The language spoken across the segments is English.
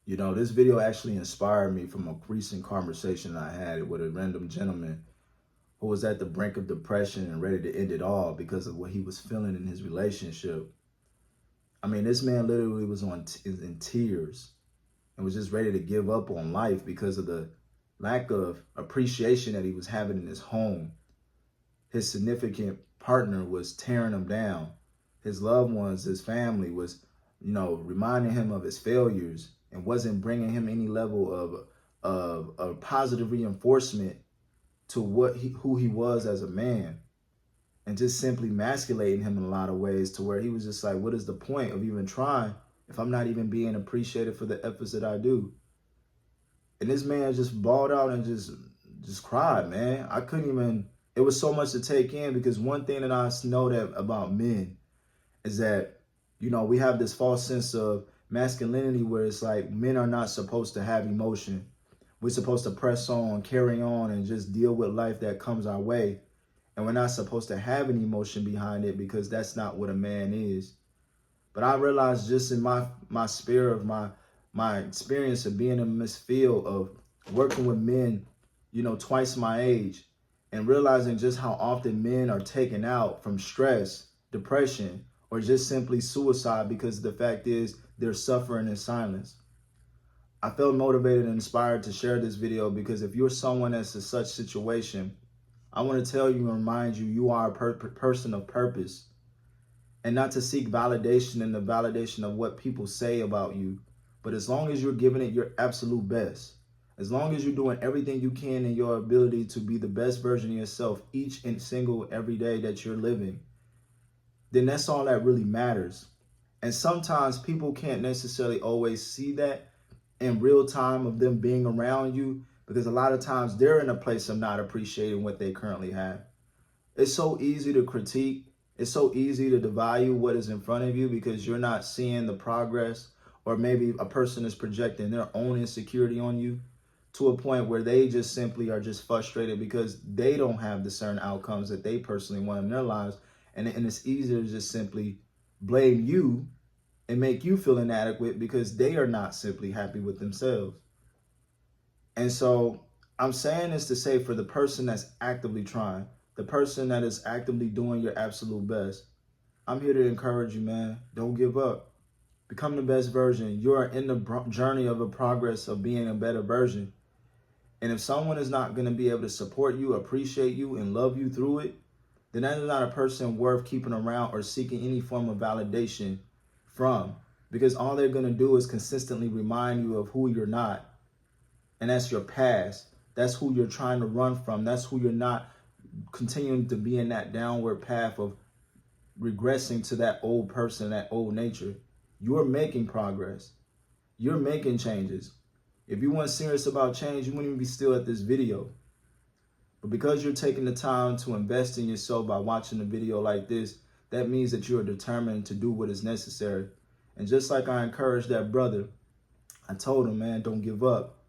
You know, this video actually inspired me from a recent conversation I had with a random gentleman who was at the brink of depression and ready to end it all because of what he was feeling in his relationship. I mean, this man literally was in tears and was just ready to give up on life because of the lack of appreciation that he was having in his home. His significant partner was tearing him down. His loved ones, his family was, reminding him of his failures and wasn't bringing him any level of positive reinforcement to who he was as a man, and just simply emasculating him in a lot of ways to where he was just like, what is the point of even trying if I'm not even being appreciated for the efforts that I do? And this man just bawled out and just cried, man. I couldn't even, it was so much to take in, because one thing that I know that about men is that, we have this false sense of masculinity where it's like men are not supposed to have emotion. We're supposed to press on, carry on, and just deal with life that comes our way. And we're not supposed to have any emotion behind it, because that's not what a man is. But I realized just in my spirit of my experience of being in this field of working with men, twice my age, and realizing just how often men are taken out from stress, depression, or just simply suicide because the fact is they're suffering in silence. I felt motivated and inspired to share this video because if you're someone that's in such situation, I want to tell you and remind you, you are a person of purpose, and not to seek validation in the validation of what people say about you. But as long as you're giving it your absolute best, as long as you're doing everything you can in your ability to be the best version of yourself each and single every day that you're living, then that's all that really matters. And sometimes people can't necessarily always see that in real time of them being around you, because a lot of times they're in a place of not appreciating what they currently have. It's so easy to critique. It's so easy to devalue what is in front of you because you're not seeing the progress, or maybe a person is projecting their own insecurity on you to a point where they just simply are just frustrated because they don't have the certain outcomes that they personally want in their lives. And it's easier to just simply blame you and make you feel inadequate because they are not simply happy with themselves. And so I'm saying this to say, for the person that's actively trying, the person that is actively doing your absolute best, I'm here to encourage you, man. Don't give up. Become the best version. You are in the journey of a progress of being a better version. And if someone is not going to be able to support you, appreciate you, and love you through it, then that is not a person worth keeping around or seeking any form of validation from, because all they're going to do is consistently remind you of who you're not. And that's your past. That's who you're trying to run from. That's who you're not, continuing to be in that downward path of regressing to that old person, that old nature. You're making progress. You're making changes. If you weren't serious about change, you wouldn't even be still at this video. But because you're taking the time to invest in yourself by watching a video like this, that means that you are determined to do what is necessary. And just like I encouraged that brother, I told him, man, don't give up.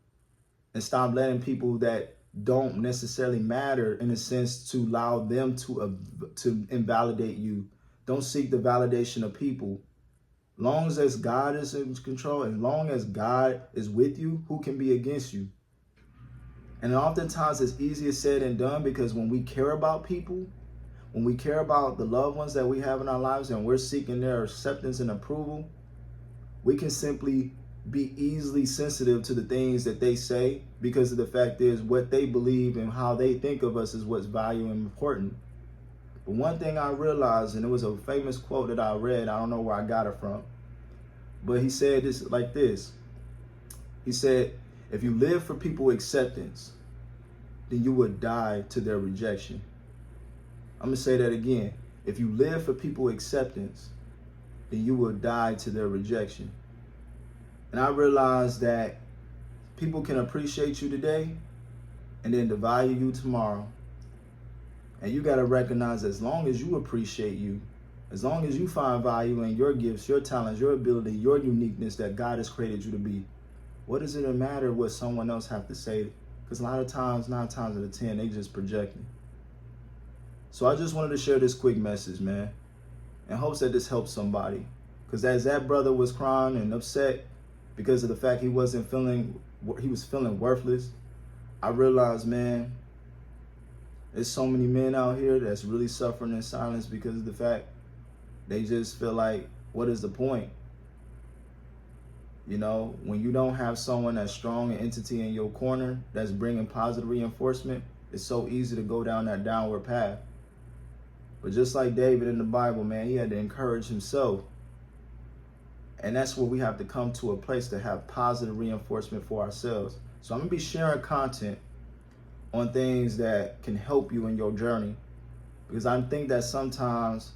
And stop letting people that don't necessarily matter, in a sense, to allow them to invalidate you. Don't seek the validation of people. Long as God is in control, and long as God is with you, who can be against you? And oftentimes it's easier said than done, because when we care about people, when we care about the loved ones that we have in our lives and we're seeking their acceptance and approval, we can simply be easily sensitive to the things that they say, because of the fact is what they believe and how they think of us is what's valuable and important. But one thing I realized, and it was a famous quote that I read, I don't know where I got it from, but he said this like this. He said, if you live for people's acceptance, then you would die to their rejection. I'm going to say that again. If you live for people's acceptance, then you will die to their rejection. And I realized that people can appreciate you today and then devalue you tomorrow. And you got to recognize, as long as you appreciate you, as long as you find value in your gifts, your talents, your ability, your uniqueness that God has created you to be, what does it matter what someone else have to say? Because a lot of times, 9 times out of 10, they just projecting. So I just wanted to share this quick message, man, in hopes that this helps somebody. Because as that brother was crying and upset, because of the fact he was feeling worthless, I realized, man, there's so many men out here that's really suffering in silence because of the fact they just feel like, what is the point? You know, when you don't have someone that's strong, an entity in your corner that's bringing positive reinforcement, it's so easy to go down that downward path. But just like David in the Bible, man, he had to encourage himself. And that's where we have to come to a place to have positive reinforcement for ourselves. So I'm going to be sharing content on things that can help you in your journey, because I think that sometimes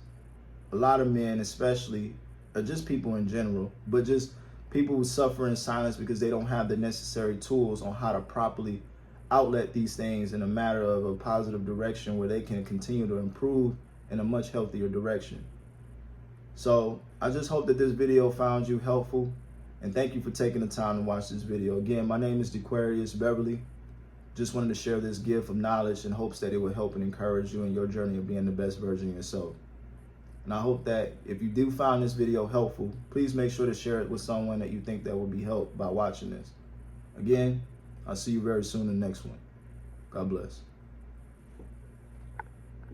a lot of men, especially, or just people in general, but just people who suffer in silence because they don't have the necessary tools on how to properly outlet these things in a matter of a positive direction where they can continue to improve in a much healthier direction. So I just hope that this video found you helpful, and thank you for taking the time to watch this video. Again, my name is Dequarius Beverly. Just wanted to share this gift of knowledge in hopes that it will help and encourage you in your journey of being the best version of yourself. And I hope that if you do find this video helpful, please make sure to share it with someone that you think that will be helped by watching this. Again, I'll see you very soon in the next one. God bless.